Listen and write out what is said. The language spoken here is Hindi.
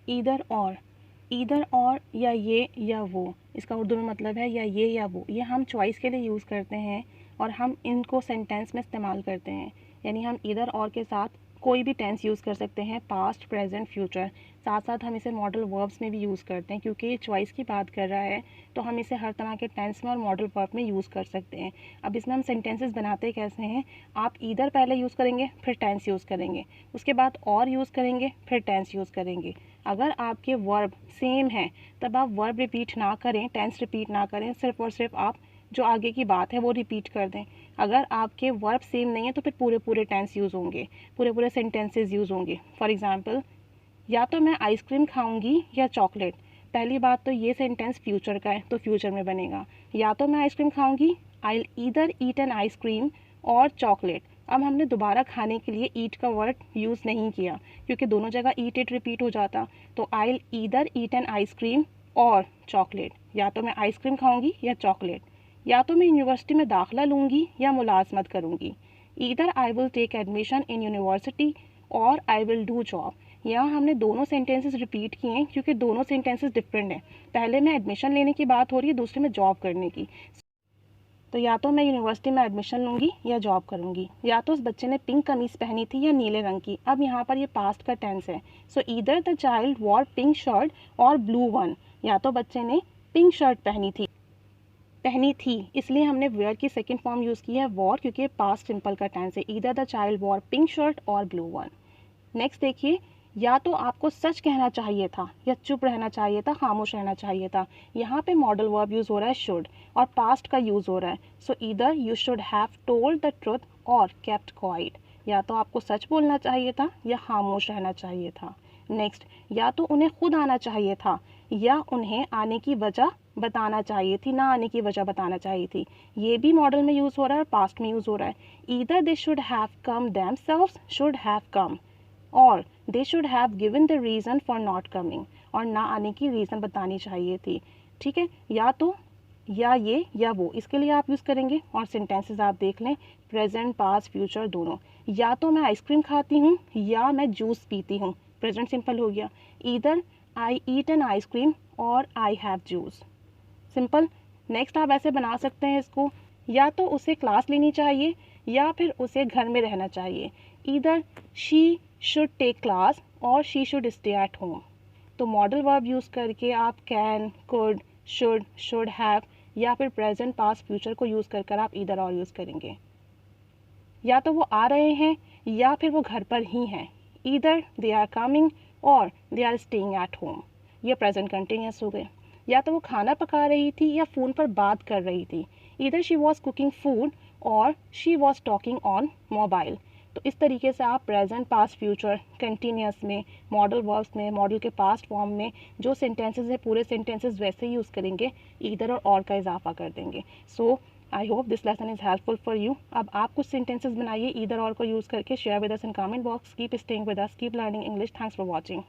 ईदर और या ये या वो, इसका उर्दू में मतलब है या ये या वो। ये हम चॉइस के लिए यूज़ करते हैं और हम इनको सेंटेंस में इस्तेमाल करते हैं। यानी हम ईदर और के साथ कोई भी टेंस यूज़ कर सकते हैं, पास्ट, प्रेजेंट, फ्यूचर। साथ साथ हम इसे मॉडल वर्ब्स में भी यूज़ करते हैं, क्योंकि ये चॉइस की बात कर रहा है तो हम इसे हर तरह के टेंस में और मॉडल वर्ब में यूज़ कर सकते हैं। अब इसमें हम सेंटेंसेस बनाते कैसे हैं, आप ईदर पहले यूज़ करेंगे, फिर टेंस यूज़ करेंगे, उसके बाद और यूज़ करेंगे, फिर टेंस यूज़ करेंगे। अगर आपके वर्ब सेम हैं तब आप वर्ब रिपीट ना करें, टेंस रिपीट ना करें, सिर्फ और सिर्फ आप जो आगे की बात है वो रिपीट कर दें। अगर आपके वर्ब सेम नहीं है तो फिर पूरे पूरे टेंस यूज़ होंगे, पूरे पूरे सेंटेंसेस यूज़ होंगे। फॉर एग्जांपल, या तो मैं आइसक्रीम खाऊंगी या चॉकलेट। पहली बात तो ये सेंटेंस फ्यूचर का है तो फ्यूचर में बनेगा। या तो मैं आइसक्रीम खाऊंगी, I will either eat an ice cream और चॉकलेट। अब हमने दोबारा खाने के लिए ईट का वर्ड यूज़ नहीं किया, क्योंकि दोनों जगह ईट इट रिपीट हो जाता। तो I will either eat an ice cream और चॉकलेट। या तो मैं आइसक्रीम खाऊंगी या चॉकलेट। या तो मैं यूनिवर्सिटी में दाखिला लूँगी या मुलाजमत करूँगी। Either I will take admission in university और आई विल डू जॉब। यहाँ हमने दोनों सेंटेंसेस रिपीट किए हैं, क्योंकि दोनों सेंटेंसेस डिफरेंट हैं। पहले में एडमिशन लेने की बात हो रही है, दूसरे में जॉब करने की। तो या तो मैं यूनिवर्सिटी में एडमिशन लूँगी या जॉब करूँगी। या तो उस बच्चे ने पिंक कमीज़ पहनी थी या नीले रंग की। अब यहाँ पर ये पास्ट का टेंस है। सो either the child war pink shirt और ब्लू वन। या तो बच्चे ने पिंक शर्ट पहनी थी, इसलिए हमने वेयर की सेकेंड फॉर्म यूज़ की है वॉर, क्योंकि पास्ट सिंपल का टेंस है। Either the child war pink shirt और ब्लू वन। नेक्स्ट देखिए, या तो आपको सच कहना चाहिए था या चुप रहना चाहिए था, खामोश रहना चाहिए था। यहाँ पे मॉडल वर्ब यूज़ हो रहा है शुड और पास्ट का यूज़ हो रहा है। सो either you should have told the truth और केप्ट क्वाइट। या तो आपको सच बोलना चाहिए था या खामोश रहना चाहिए था। नेक्स्ट, या तो उन्हें खुद आना चाहिए था या उन्हें आने की वजह बताना चाहिए थी, ना आने की वजह बताना चाहिए थी। ये भी मॉडल में यूज़ हो रहा है और पास्ट में यूज़ हो रहा है। Either they should have come themselves, should have come, और they should have given the reason for not coming, और ना आने की रीज़न बतानी चाहिए थी। ठीक है, या तो या ये या वो, इसके लिए आप यूज़ करेंगे। और सेंटेंसेस आप देख लें, प्रेजेंट, पास्ट, फ्यूचर दोनों। या तो मैं आइसक्रीम खाती हूँ या मैं जूस पीती हूँ, प्रेजेंट सिंपल हो गया। Either I eat an ice cream और I have juice, simple. Next आप ऐसे बना सकते हैं इसको, या तो उसे क्लास लेनी चाहिए या फिर उसे घर में रहना चाहिए। Either she should take class और she should stay at home. तो मॉडल वर्ब यूज़ करके आप कैन, कुड, शुड हैव या फिर प्रेजेंट, पास्ट, फ्यूचर को यूज़ कर आप ईदर और यूज़ करेंगे। या तो वो आ रहे हैं या फिर वो घर पर ही हैं। ईदर दे आर कमिंग और they are staying at home, ये प्रेजेंट कंटिन्यूस हो गए। या तो वो खाना पका रही थी या फ़ोन पर बात कर रही थी। Either she was cooking food और she was talking on mobile. तो इस तरीके से आप प्रेजेंट, पास्ट, फ्यूचर, कंटिन्यूस में, मॉडल वर्ब्स में, मॉडल के पास्ट फॉर्म में जो सेंटेंसेस है पूरे सेंटेंसेस वैसे ही यूज़ करेंगे, ईदर और का इजाफा कर देंगे। So I hope this lesson is helpful for you. अब आप कुछ सेंटेंसेस बनाइए ईदर और को यूज़ करके, share with us in comment box. Keep staying with us, keep learning English. Thanks for watching.